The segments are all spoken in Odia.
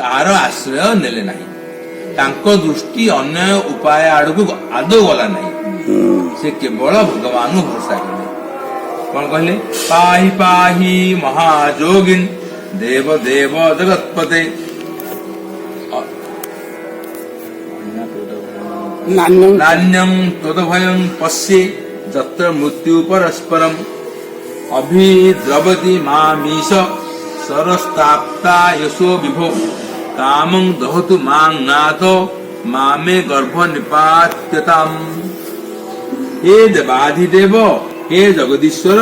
तार आश्रय नेले नहीं तांको दृष्टि अन्य उपाय आड़क आदौ गला नहीं से केवल भगवान भरोसा कले कौन कहले पाहि पाहि महाजोगिन देव देव जगतपते नान्यं तदभयं पश्ये जत्र मृत्यु परस्परम अभिद्रवति मामीश सरस्ताप्ता यशो विभो कामं दहतु मां नाथ मामे गर्भ निपात्यताम्। हे देवाधिदेव हे जगदीश्वर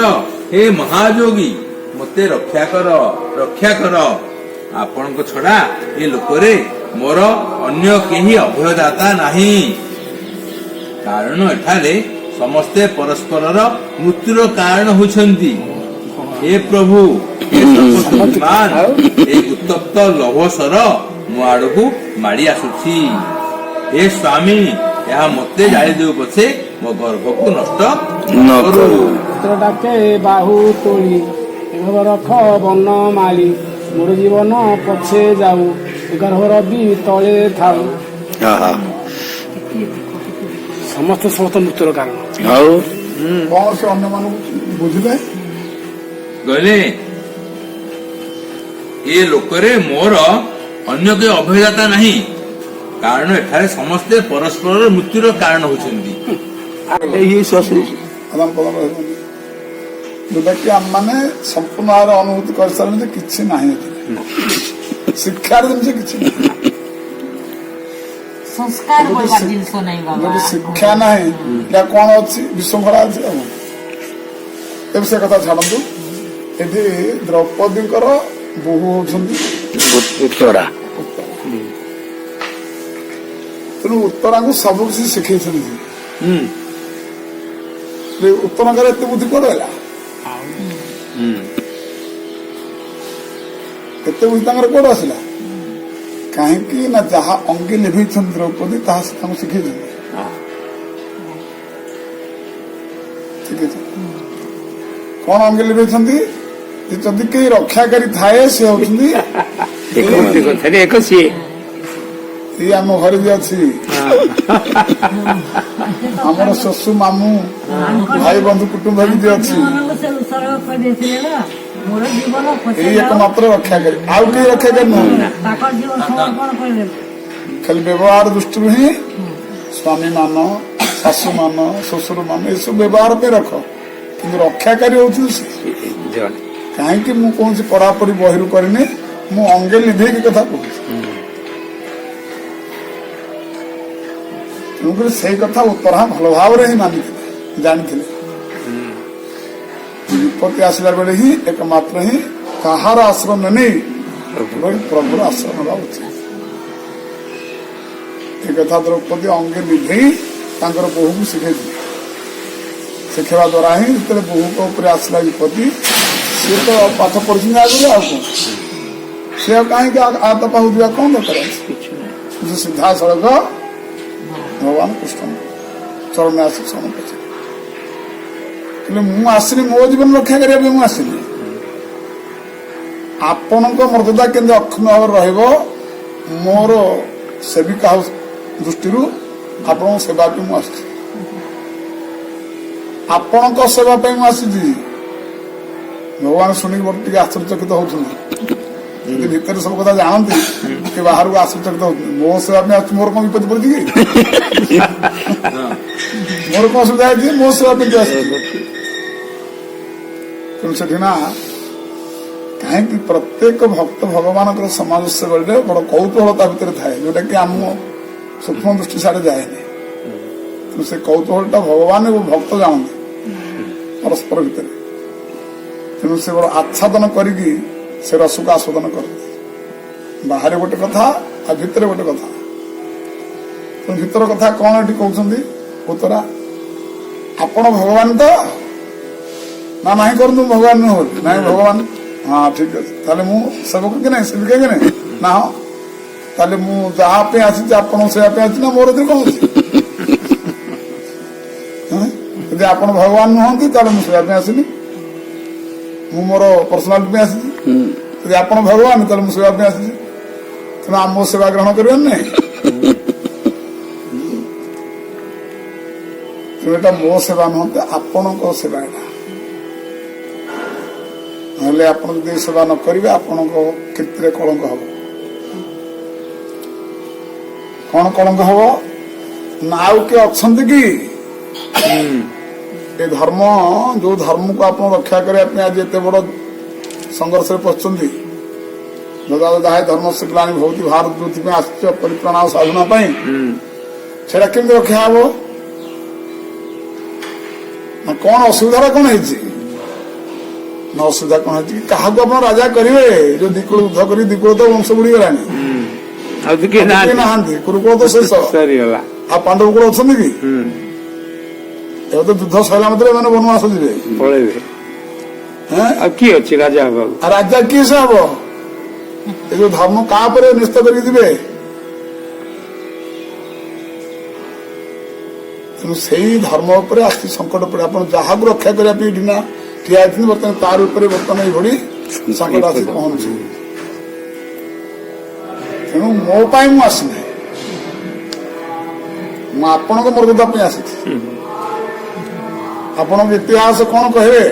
हे महाजोगी मते रक्षा कर आपण को छड़ा ए लोकरे मोर अन्य केही अभयदाता नाही कारण एठारे समस्ते परस्पर मृत्युर कारण होछंती। हे प्रभु हे सर्वशक्तिमान ए उत्तप्त लभसर मो आड़कू माड़ी आसुछि हे स्वामी यह मते जाली देउ पछे मो गर्भ को नष्ट न करू। डाके बाहु तोली रख बन माली मोर जीवन पछे जाऊ गर्भर भी तले थाऊ समस्त समस्त मृत्युर कारण कौन से अन्य मान बुझे गले ए लोकरे मोर अन्य के अभयदाता नहीं कारण एठारे समस्ते परस्पर मृत्युर कारण होछंती। जोटा कि आम मैंने संपूर्ण भाव अनुभूति कर सारे किसी ना शिक्षार जिन कि शिक्षा ना या कौन अच्छी विश्रृंखला अच्छी से कथा छाड़ू ये द्रौपदी बोहू होरा तेणु उत्तरा को सब किसी शिखे उत्तरा एत बुद्धि कौन है एत बुद्धि कौन आसला कहीं ना जहाँ अंगे लिभे द्रौपदी ताहा शिखे कौन अंगे लिभे जदि कई रक्षाकारी थाए सी होती ये आम घर भी अच्छी आमर शशु मामू भाई बंधु कुटुंब भी अच्छी एकमात्र रक्षाकारी आउ कई रक्षाकारी खाली व्यवहार दृष्टि ही स्वामी मान शाशु मान शशुर मान ये सब व्यवहार पे रख कि रक्षाकारी होती कहीं मु कौन पढ़ापढ़ी बहिरू करनी मु अंगे लिभे की कथा कहूँ तेणुक से कथा उत्तरा भल भाव ही मानी जानी विपत्ति आसला बेले ही एकमात्र ही कहार आश्रम नहीं प्रभुर आश्रम ना उचित एक कथा द्रौपदी अंगे लिभे बोहू को शिखे शिखेवा द्वारा ही जो बोहू को ऊपर आसला विपत्ति सी तो पाठ पढ़ी आगे आउ कौन सी कहीं आत पाहु दिया कौन दरकार सीधा सड़क भगवान कृष्ण चरण में आसी शरण पचे मुझे मो जीवन रक्षा करने मुझे आसली आपण मर्यादा के अक्षुण्ण भाव रोर सेविका दृष्टि आपण सेवा भी मुझे आपण सेवा मुझे भगवान शुणी टे आश्चर्यचकित होती भितर सब कथा जानती बाहर को आश्चर्यचकित होती मो सेवा मोर कौन विपत्ति पड़ी मोर कौन असुविधा है मो सेवा तेणु ना कहीं प्रत्येक भक्त भगवान समाज से गले बड़ कौतूहलता भितर थाए जोटा कि आम सूक्ष्म दृष्टि सारे जाए से कौतूहलता भगवान और भक्त जानते परस्पर भितर तेणु से बड़ आच्छादन करी से रस को आस्वादन कर बाहर गोटे कथा आ भितर गोटे कथा तो भितर कथा कौन ये कहते उत्तरा आपण भगवान तो ना नहीं कर भगवान नुह ना भगवान हाँ ठीक अच्छे ताले मु सेवक कि नहीं सेविका कि नहीं ना हाँ ताले मु जहाँ आसी आपण से ना मोर कौन यदि आप भगवान नुहति ताले मुझे आसनी मु मोर पर्सनालिटी आसी यदि आप भगवान ताले मुझे आसी ତେଣୁ ଆମ ସେବା ଗ୍ରହଣ କରିବେନି ନାହିଁ। ତେଣୁ ଏଟା ମୋ ସେବା ନୁହନ୍ତି, ଆପଣଙ୍କ ସେବା ଏଟା। ନହେଲେ ଆପଣ ଯଦି ସେବା ନ କରିବେ ଆପଣଙ୍କ କୀର୍ତ୍ତିରେ କଳଙ୍କ ହବ। କଣ କଳଙ୍କ ହବ ନା ଆଉ କିଏ ଅଛନ୍ତି କି ଏ ଧର୍ମ, ଯୋଉ ଧର୍ମକୁ ଆପଣ ରକ୍ଷା କରିବା ପାଇଁ ଆଜି ଏତେ ବଡ ସଂଘର୍ଷରେ ପଶୁଛନ୍ତି। ଯାହା ଧର୍ମ ଶିଖିଲାଣି ଭୌତି ଭାରତ ଯୋଉଥିପାଇଁ ଆସିଛ ପରିପ୍ରାଣ ସାଧନା ପାଇଁ, ସେଟା କେମିତି ରକ୍ଷା ହବ? ନା କଣ ଅସୁବିଧା କଣ ହେଇଛି? ନା ଅସୁବିଧା କଣ ହେଇଛି କି କାହାକୁ ଆପଣ ରାଜା କରିବେ? ଯୋଉ ଦିକୁଳ ଯୁଦ୍ଧ କରି ଦିକୁଳ ତ ବଂଶ ବୁଡିଗଲାଣି, ଆଉ ତ କିଏ ନାହାନ୍ତି, କୁରୁକୁଳ ତ ଶେଷ। ସରିଗଲା। ଆଉ ପାଣ୍ଡବ କୁଳ ଅଛନ୍ତି କି? ଏବେ ତ ଯୁଦ୍ଧ ସରିଲା ମାତ୍ରେ ଏମାନେ ବନବାସ ଯିବେ, ପଳେଇବେ। ହେଁ? ଆଉ କିଏ ଅଛି ରାଜା ହବାକୁ? ଆଉ ରାଜା କିଏ ସେ ହବ? ଏ ଯୋଉ ଧର୍ମ କାହା ଉପରେ ନିସ୍ତ କରିକି ଯିବେ? ତେଣୁ ସେଇ ଧର୍ମ ଉପରେ ଆସି ସଙ୍କଟ ପଡେ। ଆପଣ ଯାହାକୁ ରକ୍ଷା କରିବା ପାଇଁ ଏଠି ନା ଠିଆ ହେଇଛନ୍ତି, ବର୍ତ୍ତମାନ ତାର ଉପରେ ବର୍ତ୍ତମାନ ଏଇଭଳି ସଙ୍କଟ ଆସି ପହଞ୍ଚୁଛି। ତେଣୁ ମୋ ପାଇଁ ମୁଁ ଆସିନାହିଁ, ମୁଁ ଆପଣଙ୍କ ମର୍ଯ୍ୟାଦା ପାଇଁ ଆସିଛି। ଆପଣଙ୍କ ଇତିହାସ କଣ କହିବେ?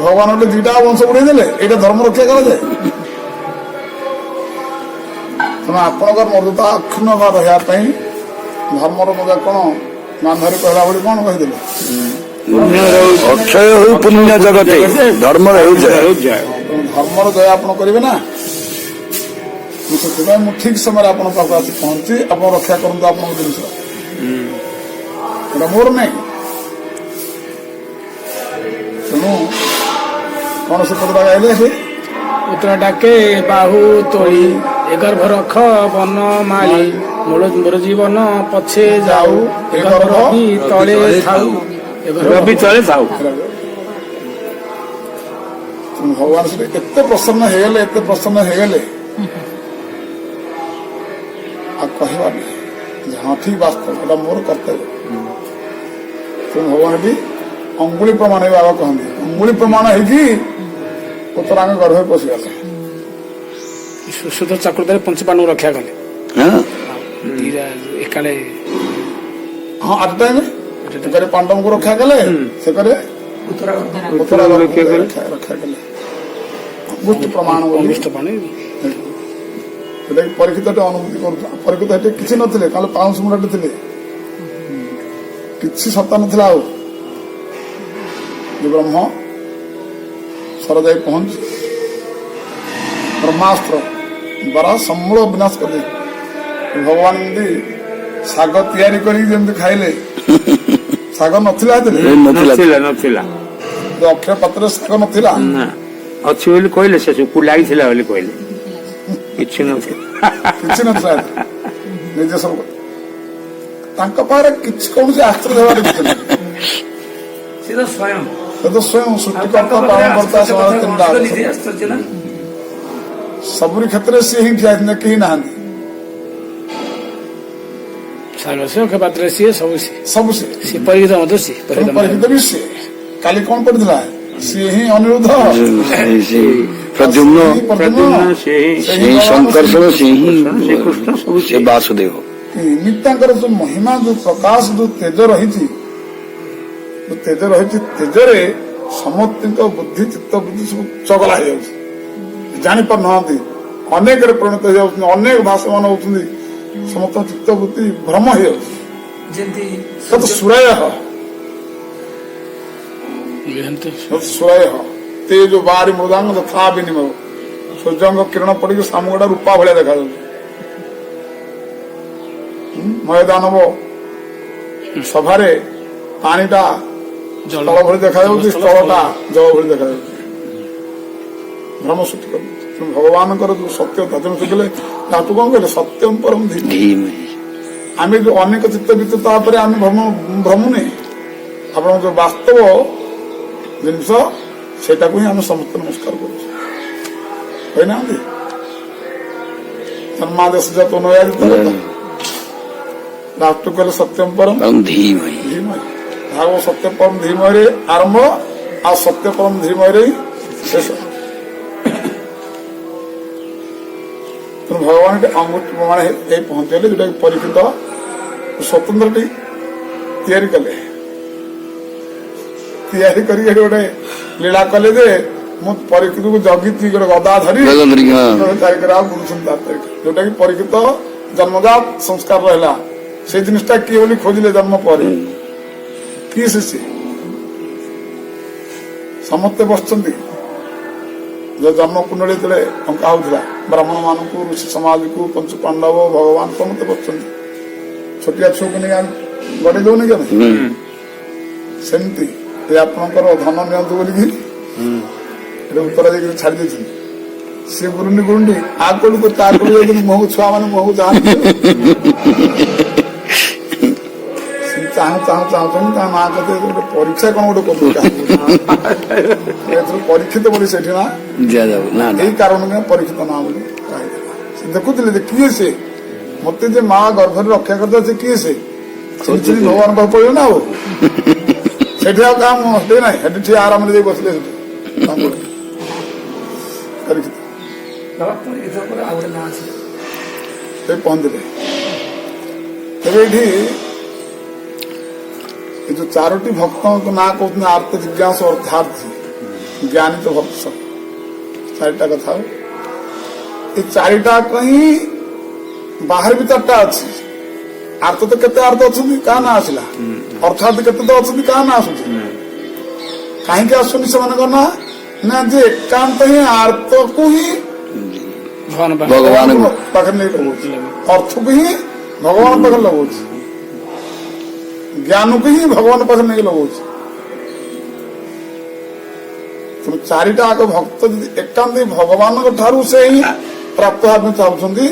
ଭଗବାନ ଗୋଟେ ଦିଟା ବଂଶ ବୁଡେଇ ଦେଲେ, ଏଇଟା ଧର୍ମ ରକ୍ଷା କରାଯାଏ? ତେଣୁ ଆପଣଙ୍କର ମର୍ଯ୍ୟାଦା ଅକ୍ଷୁଣ୍ଣ ରହିବା ପାଇଁ ଧର୍ମର ମଜା କଣ ଗାନ୍ଧାରୀ କହିଲା ଭଳି କଣ କହିଦେଲେ? ଅକ୍ଷୟ ହଉ ପୁଣ୍ୟ ଜଗତେ ଧର୍ମର ହେଉ ଜୟ। ଧର୍ମର ଜୟ ଆପଣ କରିବେ ନା। ସେଥିପାଇଁ ମୁଁ ଠିକ ସମୟରେ ଆପଣଙ୍କ ପାଖକୁ ଆସି ପହଞ୍ଚି ଆପଣ ରକ୍ଷା କରନ୍ତୁ ଆପଣଙ୍କ ଜିନିଷ। ଏଟା ମୋର ନାହିଁ। ତେଣୁ କଣ ସେ ପଦଟା ଗାଇଲେ? ସେ ପୁତ୍ର ଡାକେ ବାହୁ ତୋଳି, ଏ ଗର୍ଭ ରଖ ବନ ମାଳି, ମୋର ଜୀବନ ପଛେ ଯାଉ, ଏ ଗର୍ଭ ବି ତଳେ ଥାଉ, ଏ ଗର୍ଭ ରବି ତଳେ ଥାଉ। ଭଗବାନ ସେଠି ଏତେ ପ୍ରସନ୍ନ ହେଇଗଲେ, ଏତେ ପ୍ରସନ୍ନ ହେଇଗଲେ ଆଉ କହିବା ନାହିଁ ଯେ ହଁ ଠିକ ବାସ୍ତବ ଏଟା ମୋର କର୍ତ୍ତବ୍ୟ। ତେଣୁ ଭଗବାନ ଏଠି ଅଙ୍ଗୁଳି ପ୍ରମାଣ ହେଇ ବାବା କହନ୍ତି, ଅଙ୍ଗୁଳି ପ୍ରମାଣ ହେଇକି ପୁତରାଙ୍କ ଗର୍ଭରେ ପଶିଗଲେ। ସୁଧ ଚକ୍ରଧାରୀ ପଞ୍ଚପାଣ୍ଡବ ରକ୍ଷା କଲେ। ହଁ ଦିଟା ଏକାଳେ ହଁ ଆଟ ଟାଇମ୍ ସେକରେ ପାଣ୍ଡବଙ୍କୁ ରକ୍ଷା କଲେ, ସେକରେ ପୁତରା ରକ୍ଷା କଲେ। ଅଙ୍ଗୁଷ୍ଠ ପ୍ରମାଣ ବୋଲି ଅଙ୍ଗୁଷ୍ଠ ପାଣି ସେଟାକି ପରୀକ୍ଷିତ ଅନୁଭୂତି କରୁଥିଲା। ପରୀକ୍ଷିତ ସେଠି କିଛି ନଥିଲେ, ତାହେଲେ ପାଉଁଶ ମୁଣ୍ଡାଟେ ଥିଲେ, କିଛି ସତ୍ତା ନଥିଲା। ଆଉ ଯେ ବ୍ରହ୍ମ ସର ଯାଇ ପହଞ୍ଚି ବ୍ରହ୍ମାସ୍ତ୍ର ଦ୍ୱାରା ସମୂଳ ବିନାଶ କରିଦେଇ ଭଗବାନ ଯେମିତି ଶାଗ ତିଆରି କରିକି ଯେମିତି ଖାଇଲେ, ଶାଗ ନଥିଲା ସେଥିରେ, ନଥିଲା ଅକ୍ଷୟ ପାତ୍ରରେ ଶାଗ ନଥିଲା, ନା ଅଛି ବୋଲି କହିଲେ, ଶେଷକୁ ଲାଗିଥିଲା ବୋଲି କହିଲେ, କିଛି ନଥିଲା। କିଛି ନଥିଲା। ନିଜେ ସବୁ ତାଙ୍କ ପାଖରେ କିଛି କୌଣସି ଆଶ୍ରୟ ଦେବାର କିଛି ନାହିଁ। ସେ ତ ସ୍ୱୟଂ ସେ ତ ସ୍ୱୟଂ ସୃଷ୍ଟିକର୍ତ୍ତା ପାଳନକର୍ତ୍ତା ସବାର ତିନିଟା ସବୁରି କ୍ଷେତ୍ରରେ ସିଏ ହିଁ ଠିଆ ହେଇଛନ୍ତି, କେହି ନାହାନ୍ତି। ସାର୍ବସ୍ୟ ଅକ୍ଷୟ ପାତ୍ରରେ ସିଏ ସବୁ ସିଏ, ସବୁ ସିଏ, ସିଏ ପରିହିତ ମଧ୍ୟ ସିଏ, ପରୀକ୍ଷିତ ବି ସିଏ। କାଲି କଣ ପଡିଥିଲା? ସିଏ ହିଁ ଅନିରୁଦ୍ଧ, ପ୍ରଦ୍ୟୁମ୍ନ ପ୍ରଦ୍ୟୁମ୍ନ, ସେହି ସେହି ଶଙ୍କର୍ଷଣ ସେହି ଶ୍ରୀକୃଷ୍ଣ ସବୁ ସେ ବାସୁଦେବ। ନିମିତ୍ତାଙ୍କର ଯୋଉ ମହିମା, ଯୋଉ ପ୍ରକାଶ, ଯୋଉ ତେଜ ରହିଛି, ତେଜରେ ସମସ୍ତଙ୍କ ବୁଦ୍ଧି ଚିତ୍ତ ବୁଦ୍ଧି ସବୁ ଚଗଲା ହେଇଯାଉଛି, ଜାଣିପାରୁନାହାନ୍ତି, ଅନେକରେ ପରିଣତ ହେଇଯାଉଛନ୍ତି, ଅନେକ ଭାଷମାନ ହଉଛନ୍ତି, ସମସ୍ତଙ୍କ ଚିତ୍ତ ବୁଦ୍ଧି ଭ୍ରମ ହେଇଯାଉଛି। ଯେମିତି ସୁରାୟ ସୁରାୟ ତେଜ ବାରି ମୃଦାଙ୍ଗ ଯଥା ବିନିମୟ, ସୂର୍ଯ୍ୟଙ୍କ କିରଣ ପଡିକି ସାମୁଗଡା ରୂପା ଭଳିଆ ଦେଖାଯାଉଛି। ମୟଦାନବ ସଭାରେ ପାଣିଟା ଜଳ ଭଳି ଦେଖାଯାଉଛି, ସ୍ଥଳଟା ଜଳ ଭଳି ଦେଖାଯାଉଛି। ଭ୍ରମ ସୃଷ୍ଟି କରୁଛି। ଭଗବାନଙ୍କର ଯୋଉ ସତ୍ୟତା, ତେଣୁ ଶିଖିଲେ ତାକୁ କଣ କହିଲେ? ସତ୍ୟମ ପରମ ଧୀମହି। ଆମେ ଯୋଉ ଅନେକ ଚିତ୍ତ ବିଚିତ ତାପରେ ଆମେ ଭ୍ରମୁନେ, ଆପଣଙ୍କ ଯୋଉ ବାସ୍ତବ ଜିନିଷ ସେଇଟାକୁ ହିଁ ଆମେ ସମସ୍ତେ ନମସ୍କାର କରୁଛୁ, କହିନାହାନ୍ତି? ଜନ୍ମାଦେଶ ଜାତ ନୟାଦିତ ରାଷ୍ଟ୍ର କହିଲେ ସତ୍ୟମ ପରମ ଧୀମହି। ଭାଗ ସତ୍ୟ ପରମ ଧୀମୟରେ ଆରମ୍ଭ, ଆଉ ସତ୍ୟ ପରମ ଧୀମୟରେ ଶେଷ। ତେଣୁ ଭଗବାନ ଅଙ୍ଗୁଠି ପ୍ରମାଣ ହେଇ ପହଞ୍ଚିଗଲେ, ଯୋଉଟାକି ପରୀକ୍ଷିତ ସ୍ୱତନ୍ତ୍ରଟି ତିଆରି କଲେ। ତିଆରି କରିକି ଗୋଟେ ଲୀଳା କଲେ ଯେ ମୁଁ ପରୀକ୍ଷିତକୁ ଜଗିଛି ଗୋଟେ ଗଦା ଧରି ଚାରିକରେ ଆଉ ବୁଲୁଛନ୍ତି ତାର ତାରିଖ, ଯୋଉଟା କି ପରୀକ୍ଷିତ ଜନ୍ମଜାତ ସଂସ୍କାର ରହିଲା। ସେଇ ଜିନିଷଟା କିଏ ବୋଲି ଖୋଜିଲେ ଜନ୍ମ ପରେ, କିଏ ସେ ସମସ୍ତେ ବସିଛନ୍ତି। ଯୋଉ ଜନ୍ମ କୁଣ୍ଡଳୀ ଯେତେବେଳେ ଅଙ୍କା ହଉଥିଲା, ବ୍ରାହ୍ମଣ ମାନଙ୍କୁ, ଋଷି ସମାଜକୁ, ପଞ୍ଚୁ ପାଣ୍ଡବ, ଭଗବାନ ସମସ୍ତେ ବସିଛନ୍ତି। ଛୋଟିଆ ଛୁଆକୁ ନେଇ ଗଡେଇ ଦଉନି କେବେ, ସେମିତି ଆପଣଙ୍କର ଧନ ନିଅନ୍ତୁ ବୋଲିକି ଏଟା ଉତ୍ତର ଦେଇକି ଛାଡି ଦେଇଛନ୍ତି। ସିଏ ଗୁରୁଣ୍ଡି ଗୁରୁଣ୍ଡି ଆ କଳକୁ ତା କଳୁ ଯାଇଛନ୍ତି, ମହୁ ଛୁଆ ମାନେ ମହୁ ଚାହାନ୍ତି, ଚାହୁଁଛନ୍ତି ତା ମା କଥା ଗୋଟେ ପରୀକ୍ଷା କଣ ଗୋଟେ କରୁଛୁ, ଏଥିରୁ ପରୀକ୍ଷିତ ବୋଲି ସେଠି ନା ଏଇ କାରଣ ପରୀକ୍ଷିତ ନା ବୋଲି ସେ ଦେଖୁଥିଲେ ଯେ କିଏ ସେ, ମତେ ଯେ ମା ଗର୍ଭରେ ରକ୍ଷା କରିଦେଲା ସେ କିଏ ସେ, ଭଗବାନ ପାଖକୁ ପଡିବ ନା। ଆଉ ସେଠି ଆଉ କାମ ହଟେ ନାହିଁ, ସେଠି ଠିଆ ଆରାମରେ ଯାଇ ବସିଲେ ସେଠି ପରୀକ୍ଷିତ ପହଞ୍ଚିଲେ। ତେବେ ଏଇଠି ଏ ଯୋଉ ଚାରୋଟି ଭକ୍ତଙ୍କ ନାଁ କହୁଛନ୍ତି, ଆର୍ତ, ଜିଜ୍ଞାସୁ, ଅର୍ଥାର୍ଥୀ, ଜ୍ଞାନୀ ତ ଭକ୍ତ, ଚାରିଟା କଥା। ଏ ଚାରିଟା ହିଁ ବାହାରେ ବି ଚାରିଟା ଅଛି। ଆର୍ତ ତ କେତେ ଆର୍ତ ଅଛନ୍ତି, କାହା ନାଁ ଆସିଲା? ଅର୍ଥାର୍ଥୀ କେତେ ତ ଅଛନ୍ତି, କାହା ନାଁ ଆସୁଛି? କାହିଁକି ଆସୁନି ସେମାନଙ୍କ ନାଁ? ନା ଯେ ଏକାନ୍ତ ହିଁ ଆର୍ତକୁ ହିଁ ଭଗବାନ ପାଖରେ ନେଇ ଲଗଉଛି, ଅର୍ଥକୁ ହିଁ ଭଗବାନ ପାଖରେ ଲଗଉଛି, ଜ୍ଞାନକୁ ହିଁ ଭଗବାନ ପାଖରେ ନେଇକି ଲଗଉଛି। ତେଣୁ ଚାରିଟା ଆଗ ଭକ୍ତ ଯଦି ଏକାନ୍ତ ଭଗବାନଙ୍କ ଠାରୁ ସେ ହିଁ ପ୍ରାପ୍ତ ହେବା ପାଇଁ ଚାହୁଁଛନ୍ତି,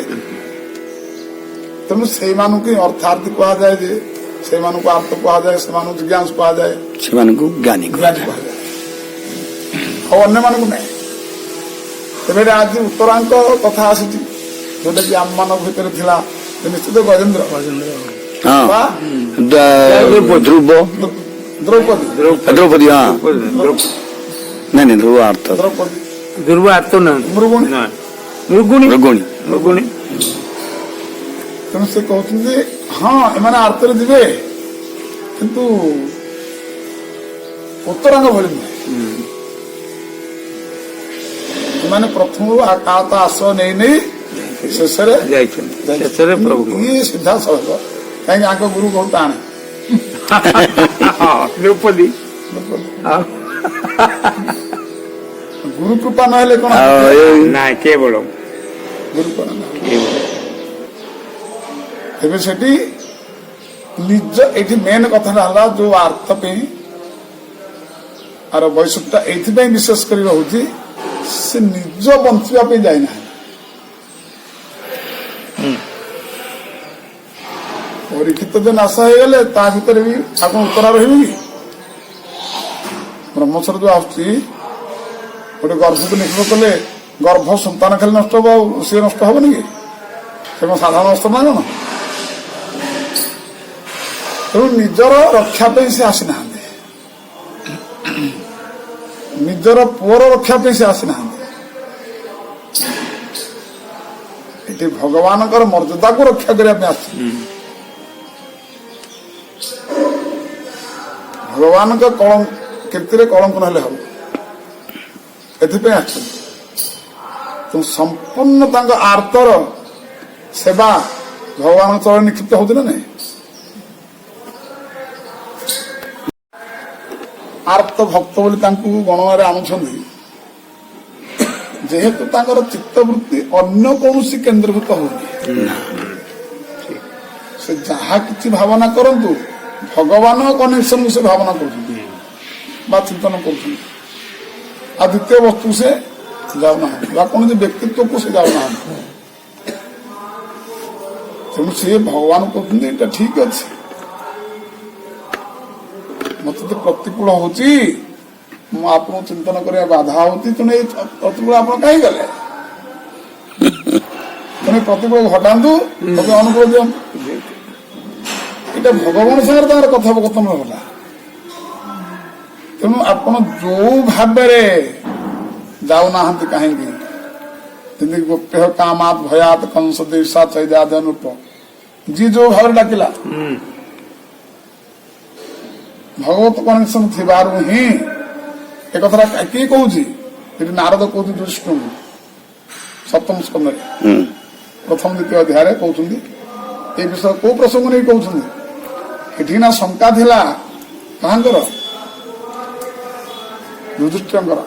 ତେଣୁ ସେଇମାନଙ୍କୁ ହିଁ ଅର୍ଥାର୍ଥୀ କୁହାଯାଏ, ଯେ ସେଇମାନଙ୍କୁ ଆର୍ତ କୁହାଯାଏ, ସେମାନଙ୍କୁ ଜିଜ୍ଞାସୁ କୁହାଯାଏ, ସେମାନଙ୍କୁ ଜ୍ଞାନୀ କୁହାଯାଏ, ଆଉ ଅନ୍ୟମାନଙ୍କୁ ନାହିଁ। ତେବେ ଆଜି ଉତ୍ତରାଙ୍କ କଥା ଆସିଛି, ଯୋଉଟା କି ଆମମାନଙ୍କ ଭିତରେ ଥିଲା, ନିଶ୍ଚିତ ଗଜେନ୍ଦ୍ର ଦ୍ରୌପଦୀ, ହଁ ନାଇଁ ଧ୍ରୁବ ଆର୍ଥ, ଦ୍ରୌପଦୀ, ଧ୍ରୁବ ଆର୍ଥ ମୃଗୁଣୀ, ମୃଗୁଣୀ। ତେଣୁ ସେ କହୁଛନ୍ତି ହଁ ଏମାନେ ଆର୍ତରେ ଯିବେ, କିନ୍ତୁ ଉତ୍ତରାଙ୍ଗ ଭଳି ନୁହେଁ। ଏମାନେ ପ୍ରଥମରୁ ଆଶ୍ରୟ ନେଇ ନେଇ ଶେଷରେ ଇଏ ସିଧା ସଳଖ, କାହିଁକି ଆଙ୍କ ଗୁରୁ ବହୁତ ଟାଣେ। ଦ୍ରୌପଦୀ ଗୁରୁ କୃପା ନହେଲେ କଣ ନାଇଁ, କେବଳ ଗୁରୁ କୃପା ଏବେ ସେଠି ନିଜ ଏଇଠି ମେନ୍ କଥାଟା ହେଲା, ଯୋଉ ଆର୍ଥ ପାଇଁ ଆର ବୈଶିଷ୍ଟ୍ୟ ଏଇଥିପାଇଁ ବିଶେଷ କରି ରହୁଛି, ସେ ନିଜ ବଞ୍ଚିବା ପାଇଁ ଯାଇନାହାନ୍ତି। ପରୀକ୍ଷିତ ଯେ ନାଶ ହେଇଗଲେ, ତା ଭିତରେ ବି ଆପଣ ଉତ୍ତରା ରହିବେ କି? ବ୍ରହ୍ମସର ଯୋଉ ଆସୁଛି, ଗୋଟେ ଗର୍ଭକୁ ନିଷ୍ଠ କଲେ ଗର୍ଭ ସନ୍ତାନ ଖାଲି ନଷ୍ଟ ହବ, ଆଉ ସିଏ ନଷ୍ଟ ହବନି କି? ସେ କଣ ସାଧାରଣ ଅସ୍ତ୍ର ନା କଣ? ତେଣୁ ନିଜର ରକ୍ଷା ପାଇଁ ସେ ଆସିନାହାନ୍ତି, ନିଜର ପୁଅର ରକ୍ଷା ପାଇଁ ସେ ଆସିନାହାନ୍ତି, ଏଠି ଭଗବାନଙ୍କର ମର୍ଯ୍ୟାଦାକୁ ରକ୍ଷା କରିବା ପାଇଁ ଆସିଛନ୍ତି। ଭଗବାନଙ୍କ କୀର୍ତ୍ତିରେ କଳଙ୍କ ନହେଲେ ହବ, ଏଥିପାଇଁ ଆସିଛନ୍ତି। ତେଣୁ ସମ୍ପୂର୍ଣ୍ଣ ତାଙ୍କ ଆର୍ତର ସେବା ଭଗବାନଙ୍କ ଚରଣରେ ନିକ୍ଷିପ୍ତ ହଉଛି ନା ନାଇଁ? ଆର୍ତ ଭକ୍ତ ବୋଲି ତାଙ୍କୁ ଗଣନାରେ ଆଣୁଛନ୍ତି, ଯେହେତୁ ତାଙ୍କର ଚିତ୍ତବୃତ୍ତି ଅନ୍ୟ କୌଣସି କେନ୍ଦ୍ରୀଭୂତ ହଉନି। ସେ ଯାହା କିଛି ଭାବନା କରନ୍ତୁ, ଭଗବାନ କନେକ୍ସନକୁ ସେ ଭାବନା କରୁଛନ୍ତି ବା ଚିନ୍ତନ କରୁଛନ୍ତି, ଆଉ ଦ୍ୱିତୀୟ ବସ୍ତୁ ସେ ଯାଉନାହାନ୍ତି, ବା କୌଣସି ବ୍ୟକ୍ତିତ୍ୱକୁ ସେ ଯାଉନାହାନ୍ତି। ତେଣୁ ସେ ଭଗବାନ କହୁଛନ୍ତି ଏଇଟା ଠିକ ଅଛି, ମତେ ତ ପ୍ରତିକୂଳ ହଉଛି, ମୁଁ ଆପଣଙ୍କୁ ଚିନ୍ତନ କରିବା ବାଧା ହଉଛି, ତେଣୁ ଏଇ ପ୍ରତିକୂଳ ଆପଣ କାହିଁ ଗଲେ? ତେଣୁ ପ୍ରତିକୂଳ ଘଟାନ୍ତୁ, ତବେ ଅନୁକୂଳ ଦିଅନ୍ତୁ। ଏଇଟା ଭଗବାନ ସାଙ୍ଗରେ ତାଙ୍କର କଥୋପକଥନ ହେଲା। ତେଣୁ ଆପଣ ଯୋଉ ଭାବରେ ଯାଉନାହାନ୍ତି କାହିଁକି, ଯେମିତି ଗୋପ୍ୟ କାମାତ ଭୟାତ କଂସ ଦେଶା ଚୈଦାଦ ଅନୁପ ଯିଏ ଯୋଉ ଭାବରେ ଡାକିଲା ଭଗବତ କନେକ୍ସନ ଥିବାରୁ ହିଁ ଏ କଥାଟା କିଏ କହୁଛି ଏଠି ନାରଦ କହୁଛି ଯୁଧିଷ୍ଠିରଙ୍କୁ ସପ୍ତମ ସ୍କନ୍ଧରେ ପ୍ରଥମ ଦ୍ୱିତୀୟ ଅଧ୍ୟାୟରେ କହୁଛନ୍ତି ଏ ବିଷୟ କୋଉ ପ୍ରସଙ୍ଗ ନେଇ କହୁଛନ୍ତି ଏଠି ନା ଶଙ୍କା ଥିଲା କାହାଙ୍କର ଯୁଧିଷ୍ଠିରଙ୍କର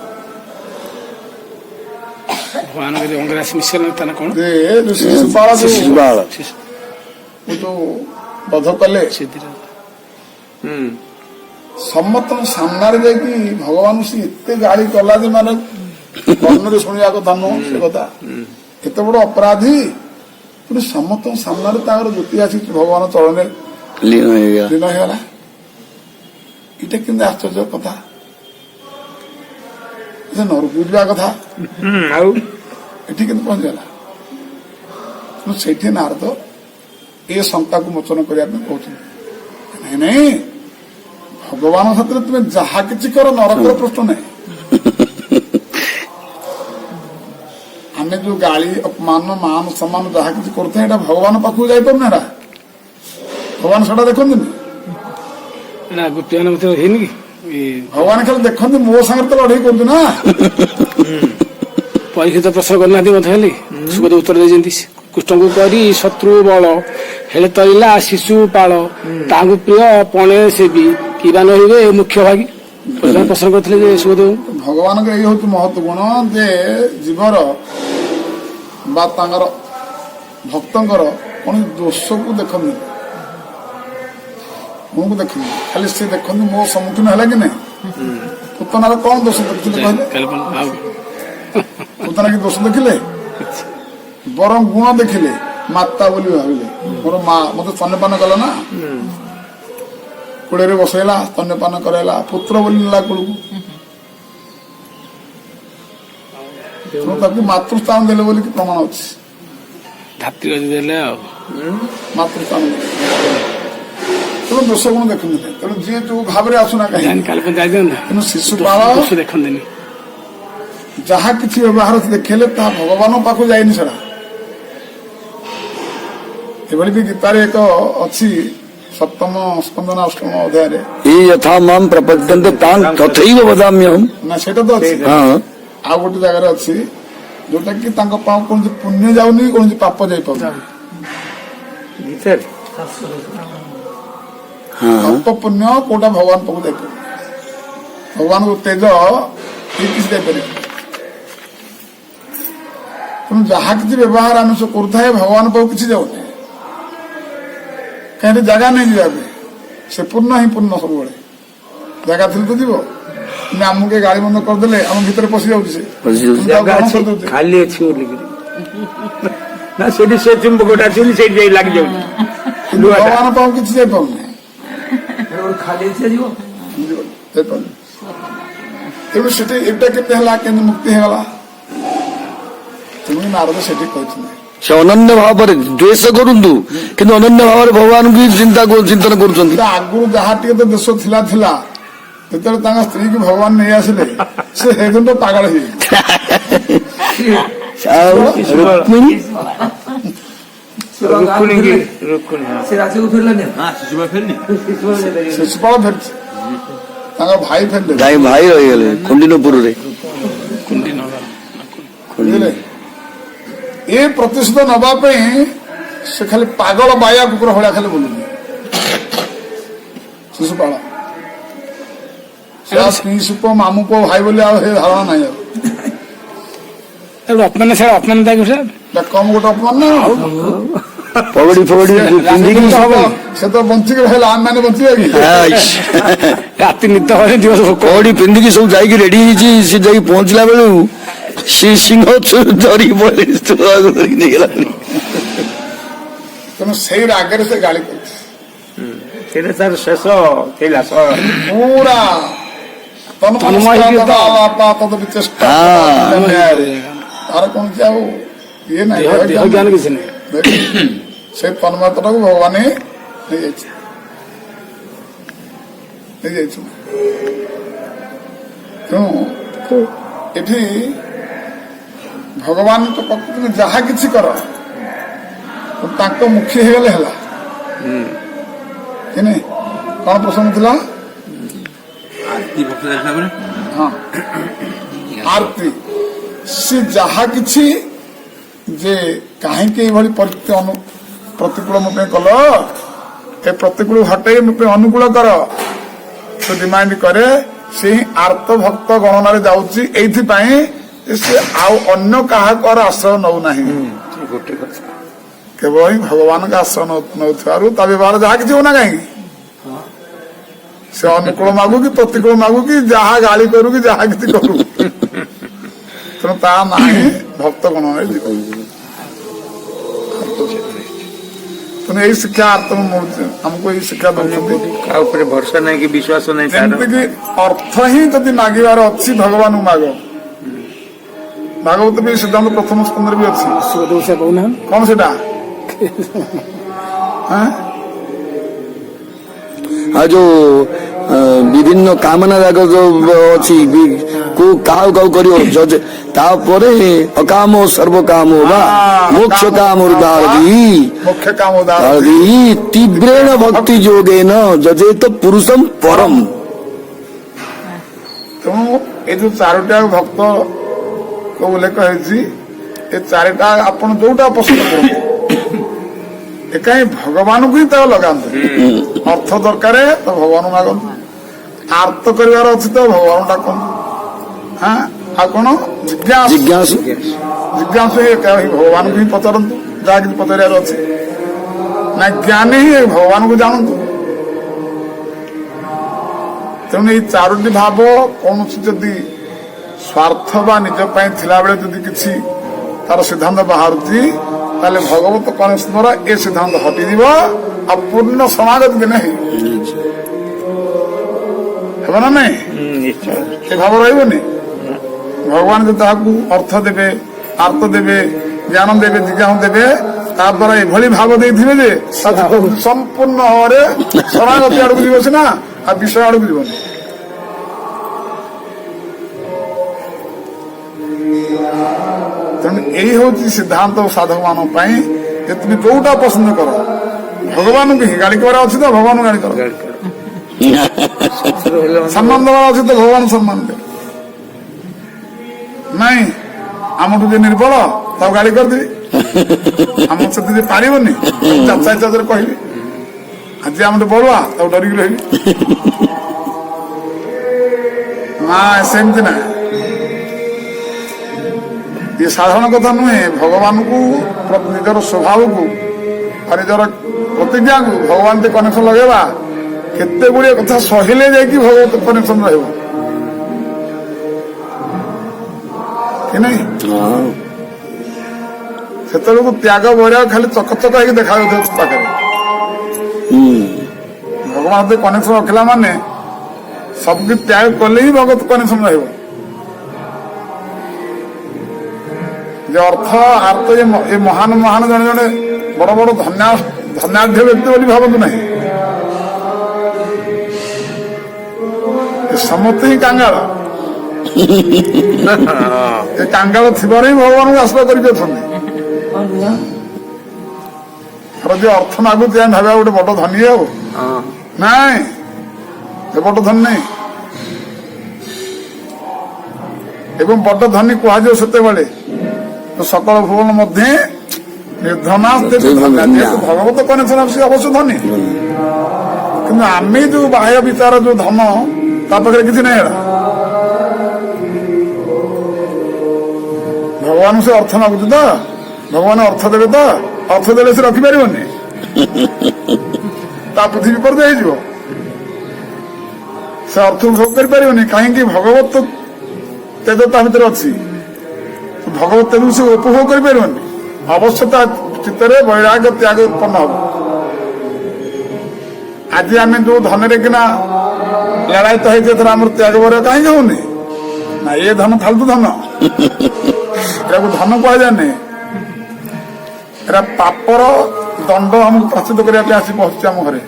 ଭଗବାନଙ୍କ ଯୋଉ ଅଙ୍ଗରାଶି ମିଶନ ତାର କଣ ଯେ ଯୋଉ ଶିଶୁପାଳ ଶିଶୁପାଳ ଯୋଉ ବଧ କଲେ ସେଥିରେ ସମସ୍ତଙ୍କ ସାମ୍ନାରେ ଯାଇକି ଭଗବାନ ସେ ଏତେ ଗାଳି କଲା ଯେ ମାନେ କର୍ଣ୍ଣରେ ଶୁଣିବା କଥା ନୁହଁ ସେ କଥା ଏତେ ବଡ ଅପରାଧୀ କିନ୍ତୁ ସମସ୍ତଙ୍କ ସାମ୍ନାରେ ତାଙ୍କର ଜ୍ୟୋତି ଆସିଛି ଭଗବାନ ଚଳନରେ लीन हो गया ଲୀନ ହେଇଗଲା ଏଇଟା କେମିତି ଆଶ୍ଚର୍ଯ୍ୟ କଥା ସେ ନରକୁ ଯିବା କଥା ଆଉ ଏଠି କିନ୍ତୁ ପହଞ୍ଚିଗଲା ତେଣୁ ସେଇଠି ନାରଦ ଏ ଶଙ୍କାକୁ ମୋଚନ କରିବା ପାଇଁ କହୁଛନ୍ତି ନାଇଁ ନାଇଁ ଭଗବାନ ସାଥିରେ ତୁମେ ଯାହା କିଛି କର ନରକର ପ୍ରଶ୍ନ ନାହିଁ ଆମେ ଯୋଉ ଗାଳି ଅପମାନ ମାନ ସମ୍ମାନ ଯାହା କିଛି କରୁଥାଏ ଏଇଟା ଭଗବାନ ପାଖକୁ ଯାଇପାରୁନି ଏଟା ଭଗବାନ ସେଟା ଦେଖନ୍ତିନି ନା ଗୋପୀମାନ ଭିତରେ ହେଇନି କି ଭଗବାନ ଖାଲି ଦେଖନ୍ତି ମୋ ସାଙ୍ଗରେ ତ ଲଢେଇ କରୁଛୁ ନା ପରୀକ୍ଷିତ ପ୍ରଶ୍ନ କରିନାହାନ୍ତି ମଧ୍ୟ ହେଲେ ସୁଗତ ଉତ୍ତର ଦେଇଛନ୍ତି କୃଷ୍ଣଙ୍କୁ କରି ଶତ୍ରୁ ବଳ ହେଲେ ତରିଲା ଶିଶୁ ପାଳ ତାଙ୍କୁ ପ୍ରିୟ ପଣେ ସେବି କିବା ନହିବେ ମୁଖ୍ୟ ଭାଗୀ ପ୍ରଶ୍ନ କରିଥିଲେ ଯେ ସୁଗତ ଭଗବାନଙ୍କର ଏଇ ହଉଛି ମହତ୍ଵ ଗୁଣ ଯେ ଜୀବର ବା ତାଙ୍କର ଭକ୍ତଙ୍କର କୌଣସି ଦୋଷକୁ ଦେଖନ୍ତି ମୁଁକୁ ଦେଖିନି ଖାଲି ସେ ଦେଖନ୍ତି ମୋ ସମ୍ମୁଖୀନ ହେଲା କି ନାଇଁ ପୁତନାର କଣ ଦୋଷ ଦେଖିଥିଲେ କହିଲେ ପୁତନା କି ଦୋଷ ଦେଖିଲେ ବରଂ ଗୁଣ ଦେଖିଲେ ମାତା ବୋଲି ଭାବିଲେ ମୋର ମା ମତେ ସ୍ତନ୍ୟପାନ କଲା ନା କୋଳରେ ବସେଇଲା ସ୍ତନ୍ୟପାନ କରାଇଲା ପୁତ୍ର ବୋଲି ନେଲା କୋଳକୁ ତେଣୁ ତାକୁ ମାତୃସ୍ଥାନ ଦେଲେ ବୋଲି ପ୍ରମାଣ ଅଛି ଧାତ୍ରୀ ଦେଲେ ଆଉ ମାତୃସ୍ଥାନ ଦେଲେ ତେଣୁ ଦୋଷ ଗୁଣ ଦେଖନ୍ତି ନାହିଁ ତେଣୁ ଯିଏ ଯୋଉ ଭାବରେ ଆସୁନା କାହିଁକି କାଲି ଯାଇଥାନ୍ତା ତେଣୁ ଶିଶୁପାଳ ଦୋଷ ଦେଖନ୍ତିନି ଯାହା କିଛି ବ୍ୟବହାର ଦେଖେଇଲେ ତାହା ଭଗବାନଙ୍କ ପାଖକୁ ଯାଇନି ସେଟା ଏଭଳି ବି ଗୀତାରେ ଏକ ଅଛି ସପ୍ତମ ସ୍କନ୍ଦ ନା ଅଷ୍ଟମ ଅଧ୍ୟାୟରେ ये यथा माम प्रपद्यन्ते तान् तथैव वदाम्यहम् ନା ସେଇଟା ତ ଅଛି हाँ ଆଉ ଗୋଟେ ଜାଗାରେ ଅଛି ଯୋଉଟା କି ତାଙ୍କ ପାଖକୁ କୌଣସି ପୁଣ୍ୟ ଯାଉନି କୌଣସି ପାପ ଯାଇପାରୁନି ଭିତରେ हाँ ପାପ ପୁଣ୍ୟ କୋଉଟା ଭଗବାନ ପାଖକୁ ଯାଇପାରୁନି ଭଗବାନଙ୍କ ତେଜ ଇଏ କିଛି ଯାଇପାରିବ ତେଣୁ ଯାହା କିଛି ବ୍ୟବହାର ଆମେ ସବୁ କରୁଥାଏ ଭଗବାନ ପାଖକୁ କିଛି ଯାଉନି କାହିଁକି ଜାଗା ନେଇ ଯିବା ପାଇଁ ସେ ପୂର୍ଣ୍ଣ ହିଁ ପୂର୍ଣ୍ଣ ସବୁବେଳେ ଜାଗା ଥିଲେ ତ ଯିବ କିନ୍ତୁ ଆମକୁ ଏ ଗାଳି ବନ୍ଦ କରିଦେଲେ ଆମ ଭିତରେ ପଶି ଯାଉଛି ସେ ପଶିଯାଉଛି। ଆମେ ତାକୁ ଜାଗା ଗ୍ରହଣ ଅଛି କରିଦଉଛେ। ଖାଲି ଅଛି ବୋଲିକିରି ନା ସେଠି ସେ ଚୁମ୍ବକଟା ଅଛି ବୋଲି ସେଇଠି ଯାଇ ଲାଗି ଯାଉଛି କିନ୍ତୁ ଭଗବାନ ପାଖକୁ କିଛି ଯାଇପାରୁନି ଖାଲି ଯିବ ଯାଇପାରୁନି ତେଣୁ ସେଠି ଏଇଟା କେତେ ହେଲା କେମିତି ମୁକ୍ତି ହେଇଗଲା ତେଣୁ ନାରଦ ସେଠି କହିଛନ୍ତି ସେ ଅନନ୍ୟ ଭାବରେ ଦ୍ୱେଷ କରନ୍ତୁ କିନ୍ତୁ ଅନନ୍ୟ ଭାବରେ ଭଗବାନଙ୍କୁ ହିଁ ଚିନ୍ତନ କରୁଛନ୍ତି ତା ଆଗରୁ ଯାହା ଟିକେ ତ ଦୋଷ ଥିଲା ଯେତେବେଳେ ତାଙ୍କ ସ୍ତ୍ରୀକି ଭଗବାନ ନେଇ ଆସିଲେ ସେ ହେଦିନ ତ ପାଗଳ ହେଇଯାଇଛି ଆଉ ରୁକ୍ମିଣୀ ରୁକ୍ମିଣୀ ହଁ। ସେ ରାଜ୍ୟକୁ ଫେରିଲାନି ଶିଶୁପାଳ ଫେରିନି ଶିଶୁପାଳ ଫେରିଛି ତାଙ୍କ ଭାଇ ଫେରିଲେ ଭାଇ ଭାଇ ରହିଗଲେ କୁଣ୍ଡିନପୁରରେ ବୁଝିଲେ ଏ ପ୍ରତିଶୋଧ ନବା ପାଇଁ ସେ ଖାଲି ପାଗଳ ବାୟା କୁକୁର ଭଳିଆ ଖାଲି ବୁଲୁନି ଶିଶୁପାଳ ସେ ସ୍ତ୍ରୀ ସୁପ ମାମୁ ପୁଅ ଭାଇ ବୋଲି ଆଉ ଏ ଧାରଣା ନାହିଁ ଆଉ ଅପମାନ ସେ ଅପମାନ ଥାଏ ସାର୍ ଏଟା କମ ଗୋଟେ ଅପମାନ ନା ଆଉ ପଗଡି ଫଗଡି ପିନ୍ଧିକି ସେ ତ ବଞ୍ଚିକି ରହିଲା ଆମେ ମାନେ ବଞ୍ଚିବା କି ରାତି ନିଦ ହବନି ଦିବସ ଭୋକ ପଗଡି ପିନ୍ଧିକି ସବୁ ଯାଇକି ରେଡି ହେଇଛି ସେ ଯାଇକି ପହଞ୍ଚିଲା ବେଳକୁ ସେ ସିଂହ ଧରିକି ଧରିକି ନେଇଗଲାଣି ତେଣୁ ସେଇ ରାଗରେ ସେ ଗାଳି କରିଛି ସେଇଟା ତାର ଶେଷ ଥିଲା ପୁରା ତନ୍ମୟ ହେଇକି ବିଚେଷ୍ଟା ତାର କୌଣସି ଆଉ ଇଏ ନାହିଁ ଦେହ ଜ୍ଞାନ କିଛି ନାହିଁ ସେ ତନ୍ମୟତାଟାକୁ ଭଗବାନ ନେଇଯାଇଛି ତେଣୁ ଏଠି भगवान तो तुम जहा किसी कर मुखी ହେଇଗଲେ ହେଲା कि नहीं कौन प्रसंग थिला आरती भक्त देखला बेले हाँ आरती से जहा किसी जे कहीं परिस्थिति प्रतिकूल मो कल ए प्रतिकूल हटे मो अनुकूल कर तो डिमांड करे से आर्त भक्त गणना जाऊँगी एइथिपाई से आउ अन्य काहाकर आश्रय नौ नहीं गोटे କଥା केवल ही भगवान का आश्रय नौ व्यवहार जहाँ किसी होना कहीं से अनुकूल मागू कि प्रतिकूल मागू कि जहाँ गाड़ी करू कि जहाँ किसी करू तेणु ता ना भक्त गणना जीवन तेणु यही शिक्षा हमको यही शिक्षा दौरान का ऊपर भरोसा नहीं कि विश्वास नहीं जमीक अर्थ ही जदि मागिबार अच्छी भगवान माग भागवत भी सिद्धांत प्रथम स्कंदर भी अच्छी ସୁଗଦେବ ସେ କହୁନାହାନ୍ତି कौन सेटा ଆଉ ଯୋଉ ବିଭିନ୍ନ କାମନା ଯାକ ଯୋଉ ଅଛି କୋଉ କାହାକୁ କାହାକୁ କରିବ ତାପରେ ଅକାମ ସର୍ବ କାମ ବା ମୋକ୍ଷ କାମ मुख्य काम उदार ତୀବ୍ରେଣ ଭକ୍ତି ଯୋଗେନ ଯଜେତ ପୁରୁଷମ ପରମ। ତେଣୁ ଏ ଯୋଉ ଚାରୋଟି ଭକ୍ତ ଉଲ୍ଲେଖ ହେଇଛି ଏ ଚାରିଟା ଆପଣ ଯୋଉଟା ପସନ୍ଦ କରନ୍ତି ଏକାହିଁ ଭଗବାନଙ୍କୁ ହିଁ ତାକୁ ଲଗାନ୍ତୁ ଅର୍ଥ ଦରକାର ତ ଭଗବାନ ମାଗନ୍ତୁ ଆର୍ତ କରିବାର ଅଛି ତ ଭଗବାନ ଡାକନ୍ତୁ ହଁ ଆଉ କଣ ଜିଜ୍ଞାସୁ ଜିଜ୍ଞାସୁ ଭଗବାନଙ୍କୁ ହିଁ ପଚାରନ୍ତୁ ଯାହା କିଛି ପଚାରିବାର ଅଛି ନା ଜ୍ଞାନୀ ହିଁ ଭଗବାନଙ୍କୁ ଜାଣନ୍ତୁ। ତେଣୁ ଏଇ ଚାରୋଟି ଭାବ କୌଣସି ଯଦି ସ୍ୱାର୍ଥ ବା ନିଜ ପାଇଁ ଥିଲାବେଳେ ଯଦି କିଛି ତାର ସିଦ୍ଧାନ୍ତ ବାହାରୁଛି ତାହେଲେ ଭଗବତ କନେକ୍ସ ଦ୍ୱାରା ଏ ସିଦ୍ଧାନ୍ତ ହଟିଯିବ ଆଉ ପୂର୍ଣ୍ଣ ସମାଗତ ଦିନ ହେବ ନା ନାଇଁ ଏ ଭାବ ରହିବନି। ଭଗବାନ ଯଦି ତାହାକୁ ଅର୍ଥ ଦେବେ ଆର୍ଥ ଦେବେ ଜ୍ଞାନ ଦେବେ ଜିଜ୍ଞାନ ଦେବେ ତା ଦ୍ୱାରା ଏଭଳି ଭାବ ଦେଇଥିବେ ଯେ ସମ୍ପୂର୍ଣ୍ଣ ଭାବରେ ସମାଗତି ଆଡକୁ ଯିବ ସିନା ଆଉ ବିଷୟ ଆଡକୁ ଯିବନି। ତେଣୁ ଏଇ ହଉଛି ସିଦ୍ଧାନ୍ତ ସାଧକ ମାନଙ୍କ ପାଇଁ ଯେ ତୁମେ ଯୋଉଟା ପସନ୍ଦ କର ଭଗବାନଙ୍କୁ ହିଁ ଗାଳି କରିବାର ଅଛି ତ ଭଗବାନଙ୍କୁ ଗାଳି କର ସମ୍ମାନ ଦେବାର ଅଛି ତ ଭଗବାନ ସମ୍ମାନ ଦେବ ନାଇଁ ଆମଠୁ ଯେ ନିର୍ବଳ ତାକୁ ଗାଳି କରିଦେବି ଆମ ସେତିକି ପାରିବନି ଚାଚା ଚାଚରେ କହିବି ଆଜି ଆମଠୁ ବଳୁଆ ତାକୁ ଡରିକି ରହିବି ନା ସେମିତି ନା ये साधारण कथा नुहे भगवान को निजर स्वभाव को और निजर प्रतिज्ञा को भगवान से कनेक्शन लगेगा केते गुड़िया कथा सहिले जाकि भगवत कनेक्शन रहिबो कि नहीं सेतलो को त्याग बरिया खाली चकचक होके देखा जाउछ पाखे भगवान से कनेक्शन रखला माने सब की त्याग कले ही भगवत कनेक्शन रहिबो जो अर्थ आर्थ ये महान महान जड़े जड़े बड़ बड़ धन्याढ़ व्यक्ति बोली भावतु नहीं समस्त ही कांगाल ये कांगाल थिबार ही भगवान को आश्रय करके जो अर्थ मागुच भाव गोटे बड़ धनी हो नाई बड़ धनी नहीं एवं बड़ धनी कह से तो सकल भुवन मध्य निर्धना भगवत कनेक्शन अवश्य धनी कि आम जो बाह्य विचार जो धन पाखे किसी नहीं भगवान से अर्थ मागुच तो भगवान अर्थ देवे तो अर्थ देले से रखिपार पृथ्वी पर से अर्थ भोग कर कहीं भगवत तेज ता भर अच्छी भगवत तेज से उपभोग कर अवश्य चित्त वैराग्य त्याग उत्पन्न हम आज आम जो धन किना लड़ायत होम त्याग बर कहीं होनी ना ये धन फालतू धन धन कह जाए पापर दंड हमको प्रस्तुत करने आसी पहुंचे आम घरे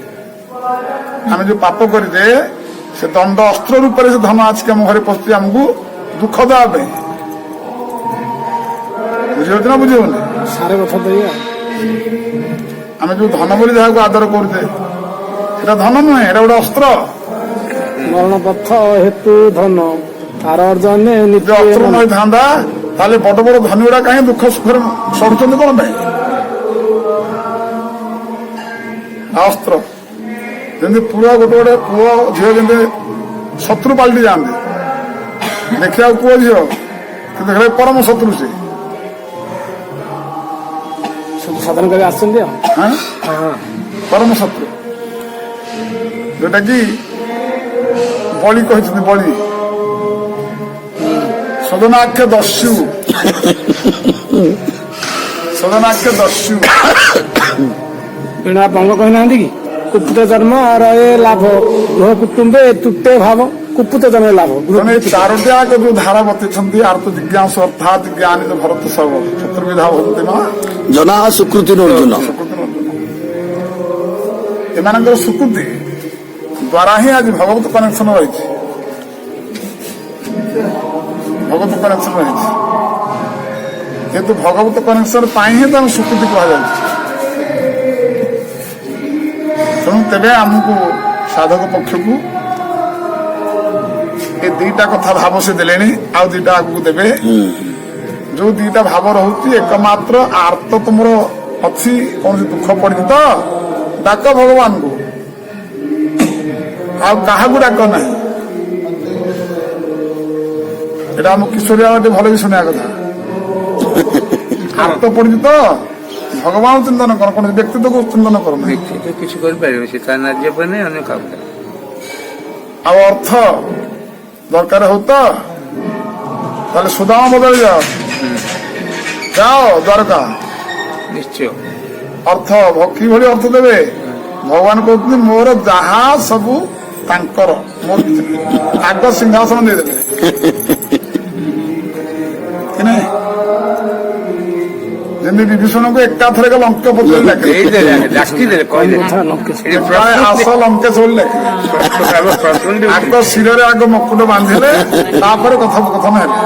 आम जो पाप करे से दंड अस्त्र रूप से धन आसिक आम घरे पहुंचे आमको दुख देवाई ବୁଝିପାରୁଛ ନା ବୁଝିବନି? ସାରେ କଥା ଦେଇ ଆଉ ଆମେ ଯୋଉ ଧନ ବୋଲି ଯାହାକୁ ଆଦର କରୁଛେ ସେଟା ଧନ ନୁହେଁ, ଏଟା ଗୋଟେ ଅସ୍ତ୍ର। ମରଣ ପଥ ହେତୁ ଧନ ତାର ଅର୍ଜନେ ଯଦି ନିତ୍ୟ ଅସ୍ତ୍ର ନ ହେଇଥାନ୍ତା ତାହେଲେ ବଡ ବଡ ଧନୀ ଗୁଡା କାହିଁ ଦୁଃଖ ସୁଖରେ ସରୁଛନ୍ତି କଣ ପାଇଁ? ଅସ୍ତ୍ର ଯେମିତି ପୁଅ ଗୋଟେ ପୁଅ ଝିଅ ଯେମିତି ଶତ୍ରୁ ପାଲଟି ଯାଆନ୍ତି, ଦେଖିବାକୁ ପୁଅ ଝିଅ କିନ୍ତୁ ଦେଖିଲେ ପରମ ଶତ୍ରୁ ସେ। ସବୁ ସାଧନ କରି ଆସୁଛନ୍ତି ଆଉ ହାଁ? ପରମ ଶତ୍ରୁ ଯୋଉଟା କି ବଳି କହିଛନ୍ତି, ବଳି ସଦନାଖ୍ୟ ଦସ୍ୟୁ, ସଦନାଖ୍ୟ ଦସ୍ୟୁ। ବିଣା ପଙ୍ଗ କହିନାହାନ୍ତି କି କୁପୁତ ଜନ୍ମ ରହେ ଲାଭ ଗୃହ କୁଟୁମ୍ବେ ତୁଟେ ଭାବ କୁପୁତ ଜନ୍ମ ଲାଭ ତେଣୁ ଏଇ ଚାରୋଟି ଆଗ ଯୋଉ ଧାରା ବତେଇଛନ୍ତି ଆର୍ଥ ଜିଜ୍ଞାସୁ ଅର୍ଥାତ୍ ଜ୍ଞାନୀ ଭରତ ସର୍ବ ଚତୁର୍ବିଧା ଭବନ୍ତି ନା ଜନା ସୁକୃତି ଅର୍ଜୁନ। ଏମାନଙ୍କର ସ୍ୱୀକୃତି ଦ୍ୱାରା ହିଁ ଆଜି ଭଗବତ କନେକ୍ସନ ରହିଛି, ଭଗବତ କନେକ୍ସନ ରହିଛି। କିନ୍ତୁ ଭଗବତ କନେକ୍ସନ ପାଇଁ ହିଁ ତାଙ୍କୁ ସ୍ୱୀକୃତି କୁହାଯାଉଛି। ତେଣୁ ତେବେ ଆମକୁ ସାଧକ ପକ୍ଷକୁ ଏ ଦିଟା କଥା ଭାବ ସେ ଦେଲେଣି, ଆଉ ଦିଟା ଆଗକୁ ଦେବେ। ଯୋଉ ଦିଟା ଭାବ ରହୁଛି, ଏକମାତ୍ର ଆର୍ତ ତୁମର ଅଛି, କୌଣସି ଦୁଃଖ ପଡିଛି ତ ଡାକ ଭଗବାନଙ୍କୁ, ଆଉ କାହାକୁ ଡାକ ନାହିଁ। ଏଟା ଆମ କିଶୋରୀ ଟିକେ ଭଲ ବି ଶୁଣିବା କଥା। ଆର୍ତ ପଡିଛି ତ ଭଗବାନ ଚିନ୍ତନ କର, କୌଣସି ବ୍ୟକ୍ତିତ୍ୱକୁ ଚିନ୍ତନ କର ନାହିଁ। ବ୍ୟକ୍ତି ତ କିଛି କରିପାରିବେ, ସେ ତା ନ୍ୟାଯ୍ୟ ପାଇଁ ନାହିଁ, ଅନ୍ୟ କାହାକୁ ନାହିଁ। ଆଉ ଅର୍ଥ ଦରକାର ହଉ ତ ତାହେଲେ ସୁଦାମ ବଦଳି ଯାଅ, ଯାଅ ଦ୍ୱାରକା। ନିଶ୍ଚୟ ଅର୍ଥ କିଭଳି ଅର୍ଥ ଦେବେ? ଭଗବାନ କହୁଛନ୍ତି ମୋର ଯାହା ସବୁ ତାଙ୍କର, ମୋର କିଛି ନାହିଁ। ଆଗ ସିଂହାସନ ଦେଇଦେବେ କି ନାହିଁ? ଯେମିତି ବିଭୀଷଣକୁ ଏକାଥରକେ ଲଙ୍କପତି ଦେଇଦେଲେ, ଡାକିଦେଲେ, କହିଦେଲେ ଆସ ଲଙ୍କେଶ ବୋଲି ଡାକିଲେ। ଆଗ ଶିରରେ ଆଗ ମକୁଟ ବାନ୍ଧିଲେ, ତାପରେ କଥୋପକଥନ ହେଲେ।